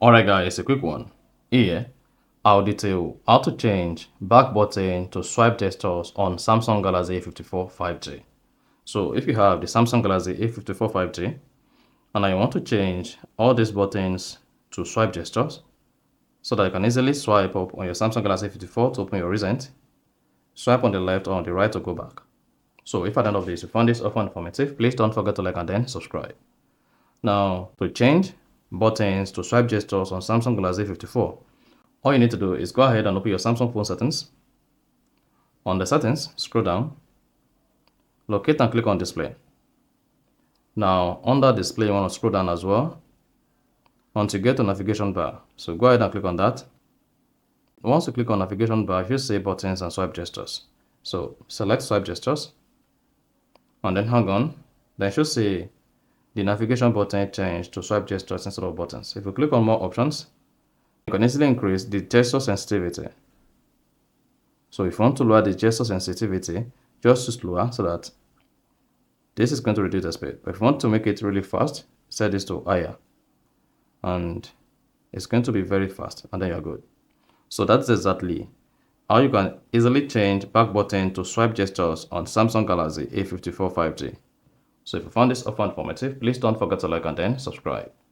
Alright guys, a quick one. Here, I'll detail how to change back button to swipe gestures on Samsung Galaxy A54 5G. So if you have the Samsung Galaxy A54 5G and I want to change all these buttons to swipe gestures so that you can easily swipe up on your Samsung Galaxy A54 to open your recent, swipe on the left or on the right to go back. So if at the end of this you found this often informative, please don't forget to like and then subscribe. Now, to change buttons to swipe gestures on Samsung Galaxy A54, all you need to do is go ahead and open your Samsung phone settings. On the settings, scroll down, locate and click on display. Now, under display, you want to scroll down as well until you get to navigation bar. So go ahead and click on that. Once you click on navigation bar, you see buttons and swipe gestures. So select swipe gestures and then hang on. Then you should see the navigation button change to swipe gestures instead of buttons. If you click on more options, you can easily increase the gesture sensitivity. So if you want to lower the gesture sensitivity, just use lower so that this is going to reduce the speed. But if you want to make it really fast, set this to higher. And it's going to be very fast and then you're good. So that's exactly how you can easily change back button to swipe gestures on Samsung Galaxy A54 5G. So if you found this offer informative, please don't forget to like and then subscribe.